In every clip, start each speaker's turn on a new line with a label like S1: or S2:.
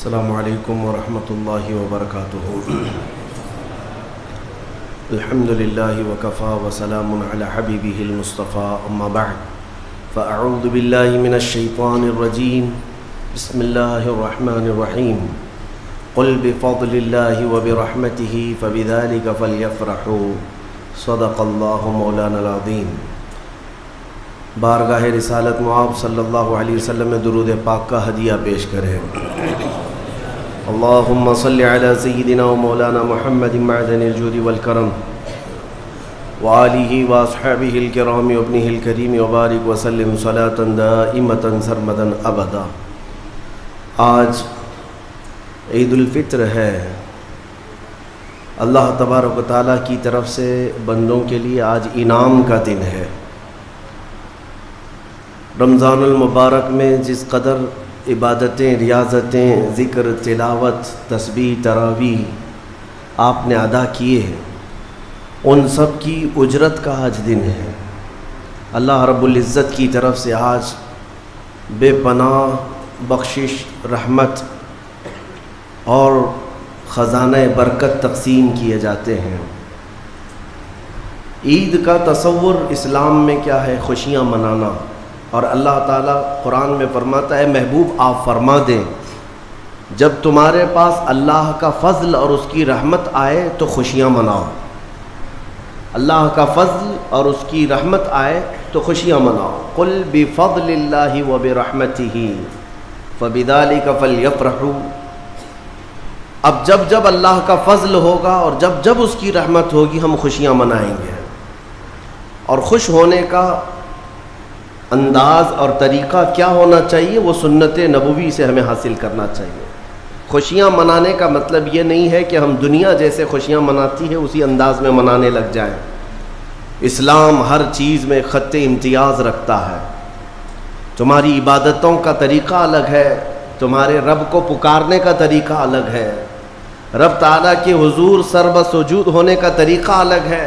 S1: السلام علیکم ورحمۃ اللہ وبرکاتہ۔ الحمد للہ وکفیٰ وسلام علی حبیبہ المصطفیٰ، اما بعد فاعوذ باللہ من الشیطان الرجیم، بسم اللہ الرحمن الرحیم۔ قل بفضل اللہ وبرحمتہ فبذلک فلیفرحوا، صدق اللہ مولانا العظیم۔ بارگاہ رسالت معاب صلی اللہ علیہ وسلم میں درود پاک کا ہدیہ پیش کریں۔ اللہم صلی علی سیدنا و مولانا محمد معدن الجود والکرم وآلہ واصحابہ الکرام وابنہ الکریم وبارک وسلم صلاة دائمة سرمدا ابدا۔ آج عید الفطر ہے۔ اللہ تبارک و تعالیٰ کی طرف سے بندوں کے لیے آج انعام کا دن ہے۔ رمضان المبارک میں جس قدر عبادتیں، ریاضتیں، ذکر، تلاوت، تسبیح، تراویح آپ نے ادا کیے ہیں، ان سب کی اجرت کا آج دن ہے۔ اللہ رب العزت کی طرف سے آج بے پناہ بخشش، رحمت اور خزانہ برکت تقسیم کیے جاتے ہیں۔ عید کا تصور اسلام میں کیا ہے؟ خوشیاں منانا۔ اور اللہ تعالیٰ قرآن میں فرماتا ہے، محبوب آپ فرما دیں جب تمہارے پاس اللہ کا فضل اور اس کی رحمت آئے تو خوشیاں مناؤ۔ اللہ کا فضل اور اس کی رحمت آئے تو خوشیاں مناؤ۔ قل بفضل اللہ وبرحمتہ فبذلک فلیفرحوا۔ اب جب اللہ کا فضل ہوگا اور جب اس کی رحمت ہوگی ہم خوشیاں منائیں گے۔ اور خوش ہونے کا انداز اور طریقہ کیا ہونا چاہیے؟ وہ سنت نبوی سے ہمیں حاصل کرنا چاہیے۔ خوشیاں منانے کا مطلب یہ نہیں ہے کہ ہم دنیا جیسے خوشیاں مناتی ہے اسی انداز میں منانے لگ جائیں۔ اسلام ہر چیز میں خط امتیاز رکھتا ہے۔ تمہاری عبادتوں کا طریقہ الگ ہے، تمہارے رب کو پکارنے کا طریقہ الگ ہے، رب تعالیٰ کے حضور سرب سجود ہونے کا طریقہ الگ ہے۔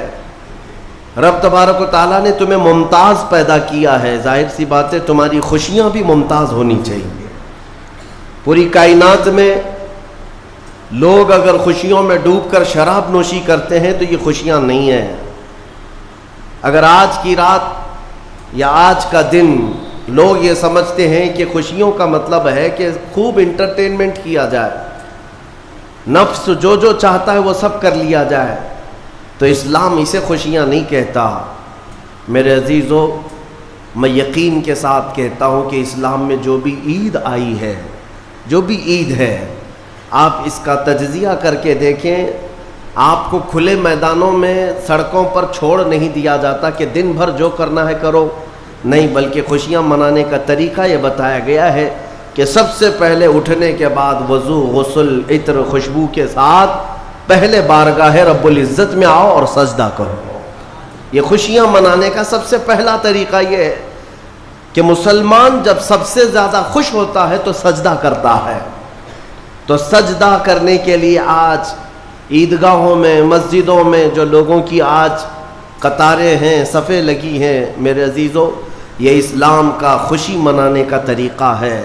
S1: رب تبارک و تعالیٰ نے تمہیں ممتاز پیدا کیا ہے، ظاہر سی بات ہے تمہاری خوشیاں بھی ممتاز ہونی چاہیے۔ پوری کائنات میں لوگ اگر خوشیوں میں ڈوب کر شراب نوشی کرتے ہیں تو یہ خوشیاں نہیں ہیں۔ اگر آج کی رات یا آج کا دن لوگ یہ سمجھتے ہیں کہ خوشیوں کا مطلب ہے کہ خوب انٹرٹینمنٹ کیا جائے، نفس جو چاہتا ہے وہ سب کر لیا جائے، تو اسلام اسے خوشیاں نہیں کہتا۔ میرے عزیزو، میں یقین کے ساتھ کہتا ہوں کہ اسلام میں جو بھی عید آئی ہے، جو بھی عید ہے، آپ اس کا تجزیہ کر کے دیکھیں۔ آپ کو کھلے میدانوں میں سڑکوں پر چھوڑ نہیں دیا جاتا کہ دن بھر جو کرنا ہے کرو، نہیں، بلکہ خوشیاں منانے کا طریقہ یہ بتایا گیا ہے کہ سب سے پہلے اٹھنے کے بعد وضو، غسل، عطر، خوشبو کے ساتھ پہلے بارگاہ رب العزت میں آؤ اور سجدہ کرو۔ یہ خوشیاں منانے کا سب سے پہلا طریقہ یہ ہے کہ مسلمان جب سب سے زیادہ خوش ہوتا ہے تو سجدہ کرتا ہے۔ تو سجدہ کرنے کے لیے آج عیدگاہوں میں، مسجدوں میں جو لوگوں کی آج قطاریں ہیں، صفیں لگی ہیں، میرے عزیزو، یہ اسلام کا خوشی منانے کا طریقہ ہے۔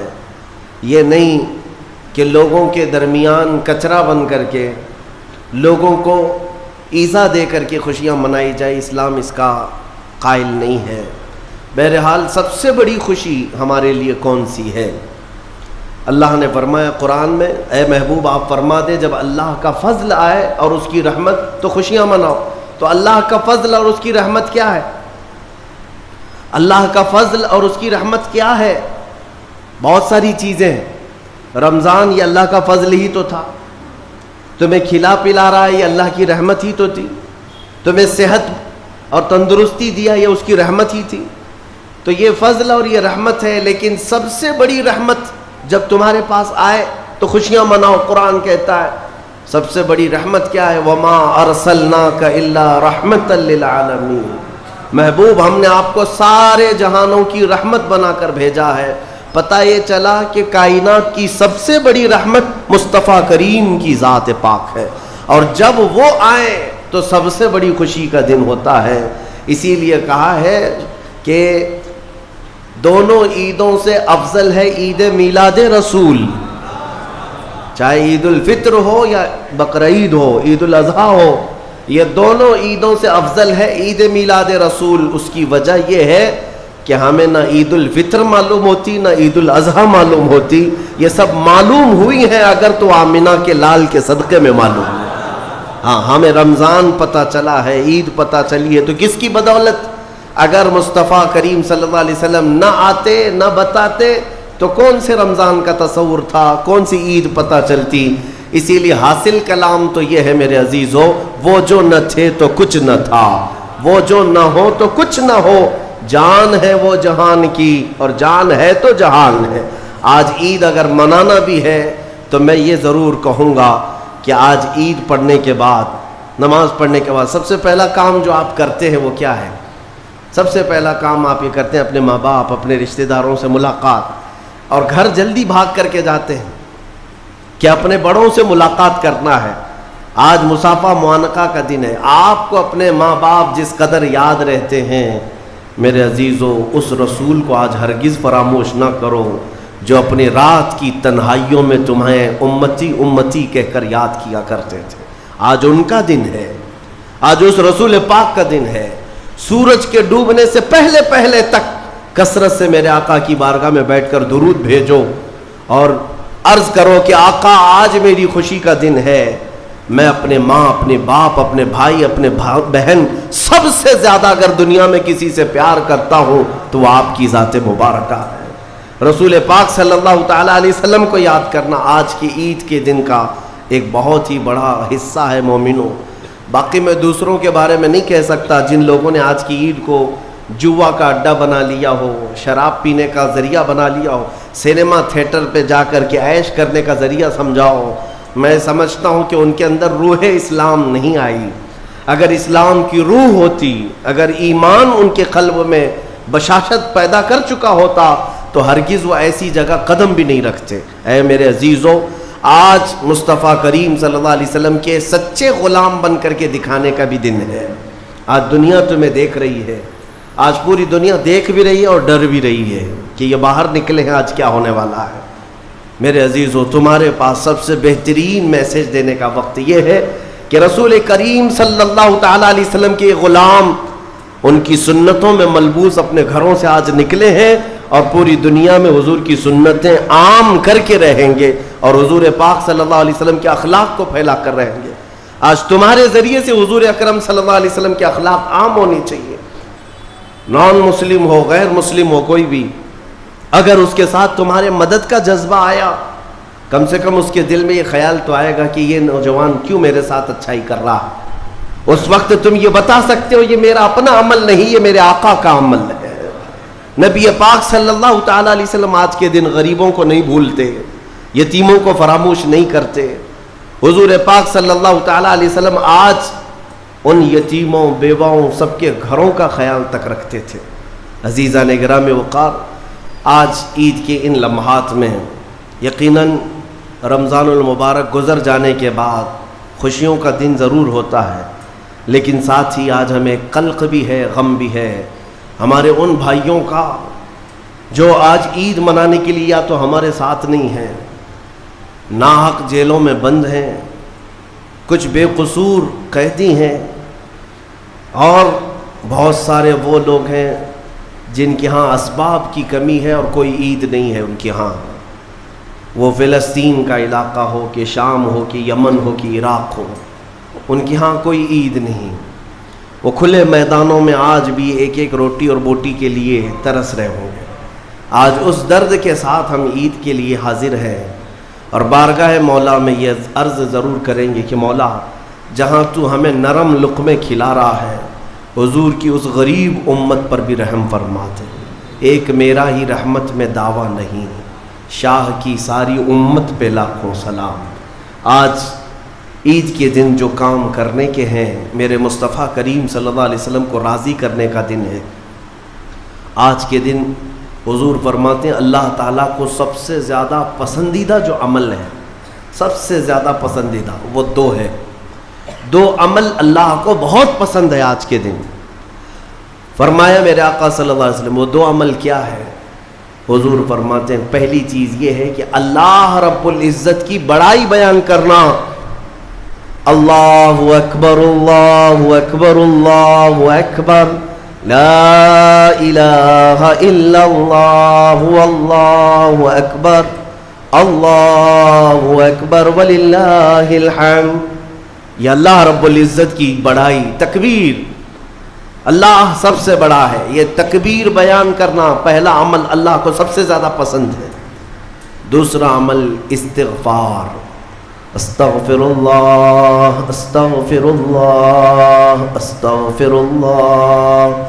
S1: یہ نہیں کہ لوگوں کے درمیان کچرا بن کر کے، لوگوں کو ایذا دے کر کے خوشیاں منائی جائے، اسلام اس کا قائل نہیں ہے۔ بہرحال سب سے بڑی خوشی ہمارے لیے کون سی ہے؟ اللہ نے فرمایا قرآن میں، اے محبوب آپ فرما دے جب اللہ کا فضل آئے اور اس کی رحمت تو خوشیاں مناؤ۔ تو اللہ کا فضل اور اس کی رحمت کیا ہے؟ اللہ کا فضل اور اس کی رحمت کیا ہے؟ بہت ساری چیزیں ہیں۔ رمضان یہ اللہ کا فضل ہی تو تھا، تمہیں کھلا پلا رہا ہے یہ اللہ کی رحمت ہی تو تھی، تمہیں صحت اور تندرستی دیا یہ اس کی رحمت ہی تھی۔ تو یہ فضل اور یہ رحمت ہے، لیکن سب سے بڑی رحمت جب تمہارے پاس آئے تو خوشیاں مناؤ۔ قرآن کہتا ہے سب سے بڑی رحمت کیا ہے؟ وَمَا أَرْسَلْنَاكَ إِلَّا رَحْمَةً لِّلْعَالَمِينَ۔ محبوب ہم نے آپ کو سارے جہانوں کی رحمت بنا کر بھیجا ہے۔ پتہ یہ چلا کہ کائنات کی سب سے بڑی رحمت مصطفیٰ کریم کی ذات پاک ہے، اور جب وہ آئے تو سب سے بڑی خوشی کا دن ہوتا ہے۔ اسی لیے کہا ہے کہ دونوں عیدوں سے افضل ہے عید میلاد رسول۔ چاہے عید الفطر ہو یا بقرعید ہو، عید الاضحیٰ ہو، یہ دونوں عیدوں سے افضل ہے عید میلاد رسول۔ اس کی وجہ یہ ہے کہ ہمیں نہ عید الفطر معلوم ہوتی نہ عید الاضحیٰ معلوم ہوتی، یہ سب معلوم ہوئی ہیں اگر تو آمنہ کے لال کے صدقے میں معلوم ہے۔ ہاں، ہمیں رمضان پتہ چلا ہے، عید پتہ چلی ہے، تو کس کی بدولت؟ اگر مصطفیٰ کریم صلی اللہ علیہ وسلم نہ آتے نہ بتاتے تو کون سے رمضان کا تصور تھا، کون سی عید پتہ چلتی؟ اسی لیے حاصل کلام تو یہ ہے میرے عزیزو، وہ جو نہ تھے تو کچھ نہ تھا، وہ جو نہ ہو تو کچھ نہ ہو، جان ہے وہ جہان کی اور جان ہے تو جہان ہے۔ آج عید اگر منانا بھی ہے تو میں یہ ضرور کہوں گا کہ آج عید پڑھنے کے بعد، نماز پڑھنے کے بعد سب سے پہلا کام جو آپ کرتے ہیں وہ کیا ہے؟ سب سے پہلا کام آپ یہ کرتے ہیں اپنے ماں باپ، اپنے رشتہ داروں سے ملاقات، اور گھر جلدی بھاگ کر کے جاتے ہیں کہ اپنے بڑوں سے ملاقات کرنا ہے۔ آج مصافحہ معانقہ کا دن ہے، آپ کو اپنے ماں باپ جس قدر یاد رہتے ہیں میرے عزیزو، اس رسول کو آج ہرگز فراموش نہ کرو جو اپنی رات کی تنہائیوں میں تمہیں امتی امتی کہہ کر یاد کیا کرتے تھے۔ آج ان کا دن ہے، آج اس رسول پاک کا دن ہے۔ سورج کے ڈوبنے سے پہلے پہلے تک کثرت سے میرے آقا کی بارگاہ میں بیٹھ کر درود بھیجو اور عرض کرو کہ آقا آج میری خوشی کا دن ہے، میں اپنے ماں، اپنے باپ، اپنے بھائی، اپنے بہن، سب سے زیادہ اگر دنیا میں کسی سے پیار کرتا ہوں تو وہ آپ کی ذات مبارکہ ہے۔ رسول پاک صلی اللہ تعالیٰ علیہ وسلم کو یاد کرنا آج کی عید کے دن کا ایک بہت ہی بڑا حصہ ہے مومنوں۔ باقی میں دوسروں کے بارے میں نہیں کہہ سکتا، جن لوگوں نے آج کی عید کو جوا کا اڈا بنا لیا ہو، شراب پینے کا ذریعہ بنا لیا ہو، سینما تھیٹر پہ جا کر کے عیش کرنے کا ذریعہ سمجھا ہو، میں سمجھتا ہوں کہ ان کے اندر روح اسلام نہیں آئی۔ اگر اسلام کی روح ہوتی، اگر ایمان ان کے قلب میں بشاشت پیدا کر چکا ہوتا تو ہرگز وہ ایسی جگہ قدم بھی نہیں رکھتے۔ اے میرے عزیزو، آج مصطفیٰ کریم صلی اللہ علیہ وسلم کے سچے غلام بن کر کے دکھانے کا بھی دن ہے۔ آج دنیا تمہیں دیکھ رہی ہے، آج پوری دنیا دیکھ بھی رہی ہے اور ڈر بھی رہی ہے کہ یہ باہر نکلے ہیں آج کیا ہونے والا ہے۔ میرے عزیزو، تمہارے پاس سب سے بہترین میسج دینے کا وقت یہ ہے کہ رسول کریم صلی اللہ تعالیٰ علیہ وسلم کے غلام ان کی سنتوں میں ملبوس اپنے گھروں سے آج نکلے ہیں اور پوری دنیا میں حضور کی سنتیں عام کر کے رہیں گے اور حضور پاک صلی اللہ علیہ وسلم کے اخلاق کو پھیلا کر رہیں گے۔ آج تمہارے ذریعے سے حضور اکرم صلی اللہ علیہ وسلم کے اخلاق عام ہونی چاہیے۔ نان مسلم ہو، غیر مسلم ہو، کوئی بھی اگر اس کے ساتھ تمہارے مدد کا جذبہ آیا، کم سے کم اس کے دل میں یہ خیال تو آئے گا کہ یہ نوجوان کیوں میرے ساتھ اچھائی کر رہا ہے۔ اس وقت تم یہ بتا سکتے ہو یہ میرا اپنا عمل نہیں، یہ میرے آقا کا عمل ہے۔ نبی پاک صلی اللہ تعالیٰ علیہ وسلم آج کے دن غریبوں کو نہیں بھولتے، یتیموں کو فراموش نہیں کرتے۔ حضور پاک صلی اللہ تعالیٰ علیہ وسلم آج ان یتیموں، بیواؤں، سب کے گھروں کا خیال تک رکھتے تھے۔ عزیزان گرامی وقار، آج عید کے ان لمحات میں یقیناً رمضان المبارک گزر جانے کے بعد خوشیوں کا دن ضرور ہوتا ہے، لیکن ساتھ ہی آج ہمیں قلق بھی ہے، غم بھی ہے ہمارے ان بھائیوں کا جو آج عید منانے کے لیے یا تو ہمارے ساتھ نہیں ہیں، ناحق جیلوں میں بند ہیں، کچھ بے قصور قیدی ہیں، اور بہت سارے وہ لوگ ہیں جن کے ہاں اسباب کی کمی ہے اور کوئی عید نہیں ہے ان کے ہاں۔ وہ فلسطین کا علاقہ ہو کہ شام ہو کہ یمن ہو کہ عراق ہو، ان کے ہاں کوئی عید نہیں۔ وہ کھلے میدانوں میں آج بھی ایک ایک روٹی اور بوٹی کے لیے ترس رہے ہوں گے۔ آج اس درد کے ساتھ ہم عید کے لیے حاضر ہیں اور بارگاہ مولا میں یہ عرض ضرور کریں گے کہ مولا، جہاں تو ہمیں نرم لقمے کھلا رہا ہے، حضور کی اس غریب امت پر بھی رحم فرما دے۔ ایک میرا ہی رحمت میں دعویٰ نہیں، شاہ کی ساری امت پہ لاکھوں سلام۔ آج عید کے دن جو کام کرنے کے ہیں، میرے مصطفیٰ کریم صلی اللہ علیہ وسلم کو راضی کرنے کا دن ہے۔ آج کے دن حضور فرماتے ہیں اللہ تعالیٰ کو سب سے زیادہ پسندیدہ جو عمل ہے، سب سے زیادہ پسندیدہ وہ دو ہے، دو عمل اللہ کو بہت پسند ہے آج کے دن۔ فرمایا میرے آقا صلی اللہ علیہ وسلم وہ دو عمل کیا ہے؟ حضور فرماتے ہیں پہلی چیز یہ ہے کہ اللہ رب العزت کی بڑائی بیان کرنا. اللہ اکبر اللہ اکبر اللہ اکبر لا الہ الا اللہ اللہ اکبر اللہ اکبر وللہ الحمد. یہ اللہ رب العزت کی بڑائی تکبیر. اللہ سب سے بڑا ہے. یہ تکبیر بیان کرنا پہلا عمل اللہ کو سب سے زیادہ پسند ہے. دوسرا عمل استغفار. استغفر اللہ استغفر اللہ استغفر اللہ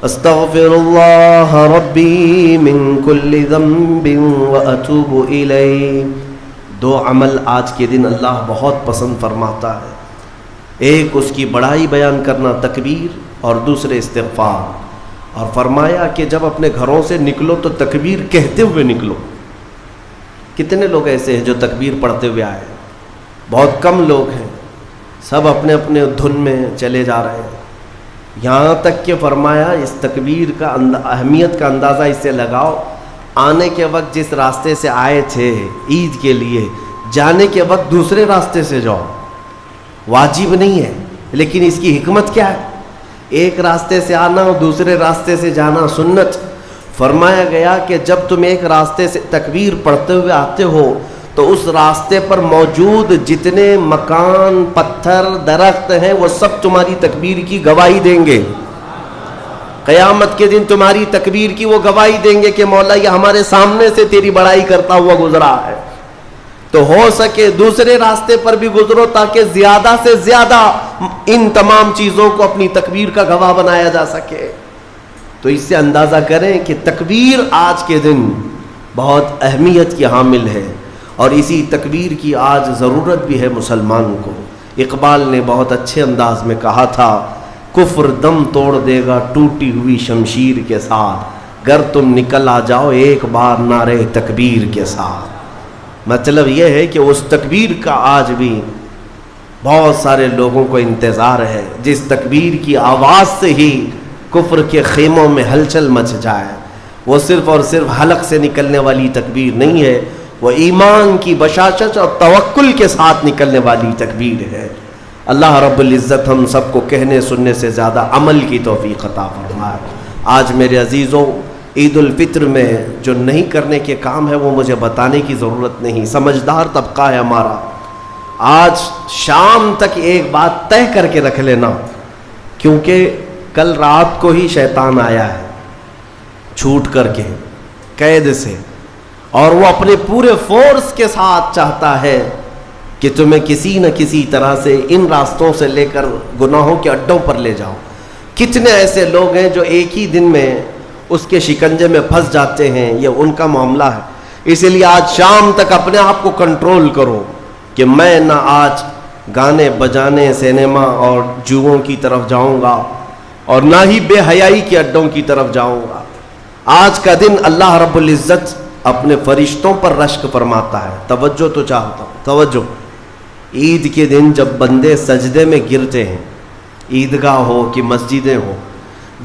S1: استغفر اللہ ربی من کل ذنب واتوب الیہ. دو عمل آج کے دن اللہ بہت پسند فرماتا ہے. ایک اس کی بڑائی بیان کرنا تکبیر اور دوسرے استغفار. اور فرمایا کہ جب اپنے گھروں سے نکلو تو تکبیر کہتے ہوئے نکلو. کتنے لوگ ایسے ہیں جو تکبیر پڑھتے ہوئے آئے؟ بہت کم لوگ ہیں. سب اپنے اپنے دھن میں چلے جا رہے ہیں. یہاں تک کہ فرمایا اس تکبیر کا اہمیت کا اندازہ اس سے لگاؤ. آنے کے وقت جس راستے سے آئے تھے عید کے لیے، جانے کے وقت دوسرے راستے سے جاؤ. واجب نہیں ہے، لیکن اس کی حکمت کیا ہے؟ ایک راستے سے آنا اور دوسرے راستے سے جانا سنت. فرمایا گیا کہ جب تم ایک راستے سے تکبیر پڑھتے ہوئے آتے ہو تو اس راستے پر موجود جتنے مکان، پتھر، درخت ہیں وہ سب تمہاری تکبیر کی گواہی دیں گے. قیامت کے دن تمہاری تکبیر کی وہ گواہی دیں گے کہ مولا یہ ہمارے سامنے سے تیری بڑائی کرتا ہوا گزرا ہے. تو ہو سکے دوسرے راستے پر بھی گزرو تاکہ زیادہ سے زیادہ ان تمام چیزوں کو اپنی تکبیر کا گواہ بنایا جا سکے. تو اس سے اندازہ کریں کہ تکبیر آج کے دن بہت اہمیت کی حامل ہے، اور اسی تکبیر کی آج ضرورت بھی ہے مسلمان کو. اقبال نے بہت اچھے انداز میں کہا تھا، کفر دم توڑ دے گا ٹوٹی ہوئی شمشیر کے ساتھ، گر تم نکل آ جاؤ ایک بار نعرے تکبیر کے ساتھ. مطلب یہ ہے کہ اس تکبیر کا آج بھی بہت سارے لوگوں کو انتظار ہے جس تکبیر کی آواز سے ہی کفر کے خیموں میں ہلچل مچ جائے. وہ صرف اور صرف حلق سے نکلنے والی تکبیر نہیں ہے، وہ ایمان کی بشاشت اور توکل کے ساتھ نکلنے والی تکبیر ہے. اللہ رب العزت ہم سب کو کہنے سننے سے زیادہ عمل کی توفیق عطا فرمائے. آج میرے عزیزوں، عید الفطر میں جو نہیں کرنے کے کام ہے وہ مجھے بتانے کی ضرورت نہیں. سمجھدار طبقہ ہے ہمارا. آج شام تک ایک بات طے کر کے رکھ لینا، کیونکہ کل رات کو ہی شیطان آیا ہے چھوٹ کر کے قید سے، اور وہ اپنے پورے فورس کے ساتھ چاہتا ہے کہ تمہیں کسی نہ کسی طرح سے ان راستوں سے لے کر گناہوں کے اڈوں پر لے جاؤ. کتنے ایسے لوگ ہیں جو ایک ہی دن میں اس کے شکنجے میں پھنس جاتے ہیں، یہ ان کا معاملہ ہے. اسی لیے آج شام تک اپنے آپ کو کنٹرول کرو کہ میں نہ آج گانے بجانے، سینما اور جوؤں کی طرف جاؤں گا، اور نہ ہی بے حیائی کے اڈوں کی طرف جاؤں گا. آج کا دن اللہ رب العزت اپنے فرشتوں پر رشک فرماتا ہے. توجہ تو چاہتا ہوں، توجہ. عید کے دن جب بندے سجدے میں گرتے ہیں، عیدگاہ ہو کہ مسجدیں ہو،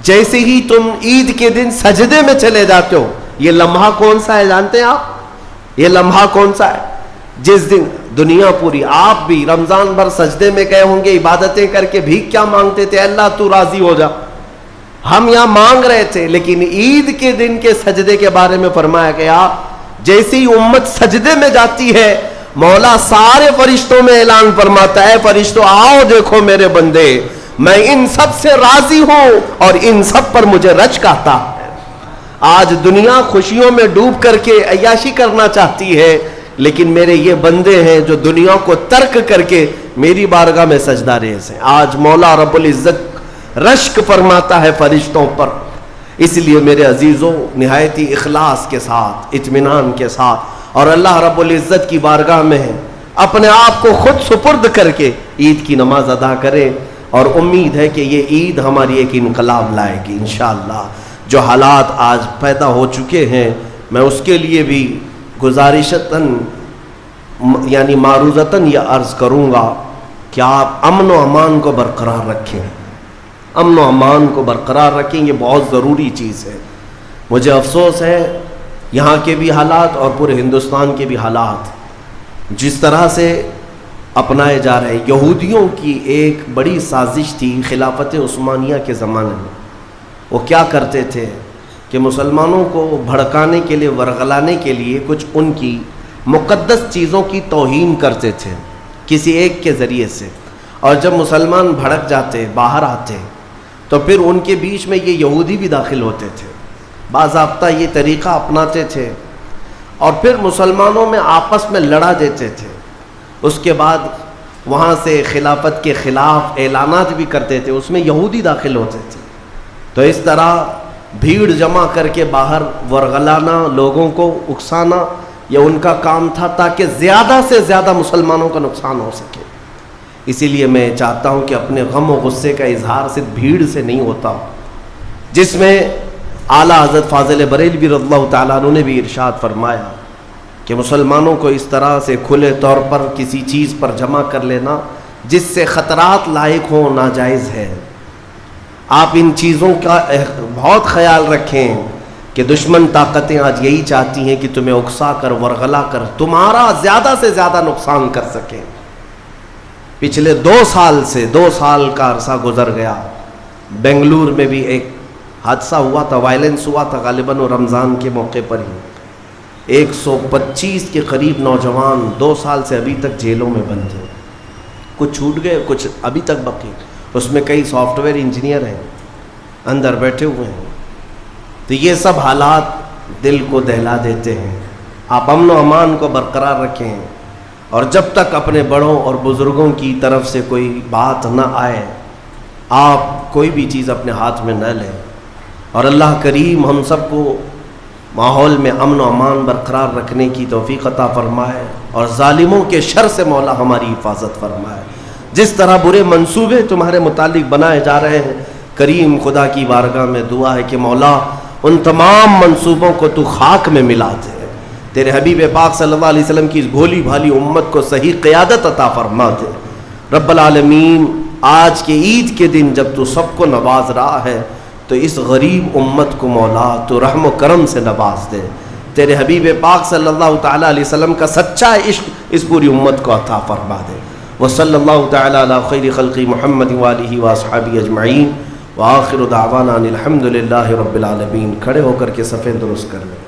S1: جیسے ہی تم عید کے دن سجدے میں چلے جاتے ہو، یہ لمحہ کون سا ہے جانتے ہیں آپ؟ یہ لمحہ کون سا ہے؟ جس دن دنیا پوری، آپ بھی رمضان بھر سجدے میں گئے ہوں گے، عبادتیں کر کے بھیک کیا مانگتے تھے؟ اللہ تو راضی ہو جا. ہم یہاں مانگ رہے تھے، لیکن عید کے دن کے سجدے کے بارے میں فرمایا گیا جیسے ہی امت سجدے میں جاتی ہے، مولا سارے فرشتوں میں اعلان فرماتا ہے، فرشتوں آؤ دیکھو میرے بندے، میں ان سب سے راضی ہوں اور ان سب پر مجھے رشک آتا ہے. آج دنیا خوشیوں میں ڈوب کر کے عیاشی کرنا چاہتی ہے، لیکن میرے یہ بندے ہیں جو دنیا کو ترک کر کے میری بارگاہ میں سجدہ ریز ہیں. آج مولا رب العزت رشک فرماتا ہے فرشتوں پر. اس لیے میرے عزیزوں، نہایتی اخلاص کے ساتھ، اطمینان کے ساتھ، اور اللہ رب العزت کی بارگاہ میں اپنے آپ کو خود سپرد کر کے عید کی نماز ادا کریں، اور امید ہے کہ یہ عید ہماری ایک انقلاب لائے گی انشاءاللہ. جو حالات آج پیدا ہو چکے ہیں، میں اس کے لیے بھی گزارشتاً یعنی معروضتاً یہ عرض کروں گا کہ آپ امن و امان کو برقرار رکھیں. امن و امان کو برقرار رکھیں، یہ بہت ضروری چیز ہے. مجھے افسوس ہے یہاں کے بھی حالات اور پورے ہندوستان کے بھی حالات جس طرح سے اپنائے جا رہے ہیں۔ یہودیوں کی ایک بڑی سازش تھی خلافت عثمانیہ کے زمانے میں۔ وہ کیا کرتے تھے کہ مسلمانوں کو بھڑکانے کے لیے، ورغلانے کے لیے کچھ ان کی مقدس چیزوں کی توہین کرتے تھے کسی ایک کے ذریعے سے، اور جب مسلمان بھڑک جاتے، باہر آتے، تو پھر ان کے بیچ میں یہ یہودی بھی داخل ہوتے تھے، باضابطہ یہ طریقہ اپناتے تھے، اور پھر مسلمانوں میں آپس میں لڑا دیتے تھے۔ اس کے بعد وہاں سے خلافت کے خلاف اعلانات بھی کرتے تھے، اس میں یہودی داخل ہوتے تھے۔ تو اس طرح بھیڑ جمع کر کے باہر ورغلانا، لوگوں کو اکسانا، یہ ان کا کام تھا تاکہ زیادہ سے زیادہ مسلمانوں کا نقصان ہو سکے۔ اسی لیے میں چاہتا ہوں کہ اپنے غم و غصے کا اظہار صرف بھیڑ سے نہیں ہوتا، جس میں اعلیٰ حضرت فاضل بریلوی رضی اللہ تعالیٰ عنہ نے بھی ارشاد فرمایا کہ مسلمانوں کو اس طرح سے کھلے طور پر کسی چیز پر جمع کر لینا جس سے خطرات لاحق ہوں ناجائز ہے۔ آپ ان چیزوں کا بہت خیال رکھیں کہ دشمن طاقتیں آج یہی چاہتی ہیں کہ تمہیں اکسا کر، ورغلا کر تمہارا زیادہ سے زیادہ نقصان کر سکیں۔ پچھلے 2 سال کا عرصہ گزر گیا، بنگلور میں بھی ایک حادثہ ہوا تھا، وائلنس ہوا تھا، غالباً وہ رمضان کے موقع پر ہی 125 کے قریب نوجوان 2 سال سے ابھی تک جیلوں میں بند ہیں، کچھ چھوٹ گئے، کچھ ابھی تک باقی، اس میں کئی سافٹ ویئر انجینئر ہیں اندر بیٹھے ہوئے ہیں۔ تو یہ سب حالات دل کو دہلا دیتے ہیں۔ آپ امن و امان کو برقرار رکھیں، اور جب تک اپنے بڑوں اور بزرگوں کی طرف سے کوئی بات نہ آئے، آپ کوئی بھی چیز اپنے ہاتھ میں نہ لیں، اور اللہ کریم ہم سب کو ماحول میں امن و امان برقرار رکھنے کی توفیق عطا فرمائے، اور ظالموں کے شر سے مولا ہماری حفاظت فرمائے۔ جس طرح برے منصوبے تمہارے متعلق بنائے جا رہے ہیں، کریم خدا کی بارگاہ میں دعا ہے کہ مولا ان تمام منصوبوں کو تو خاک میں ملا دے، تیرے حبیب پاک صلی اللہ علیہ وسلم کی اس بھولی بھالی امت کو صحیح قیادت عطا فرما دے۔ رب العالمین، آج کے عید کے دن جب تو سب کو نواز رہا ہے تو اس غریب امت کو مولا تو رحم و کرم سے نواز دے، تیرے حبیب پاک صلی اللہ تعالیٰ علیہ وسلم کا سچا عشق اس پوری امت کو عطا فرما دے۔ وصلی اللہ تعالیٰ علی خیر خلق محمد وآلہ واصحابہ اجمعین، وآخر دعوانا الحمد للہ رب العالمین۔ کھڑے ہو کر کے صفیں درست کر لیں۔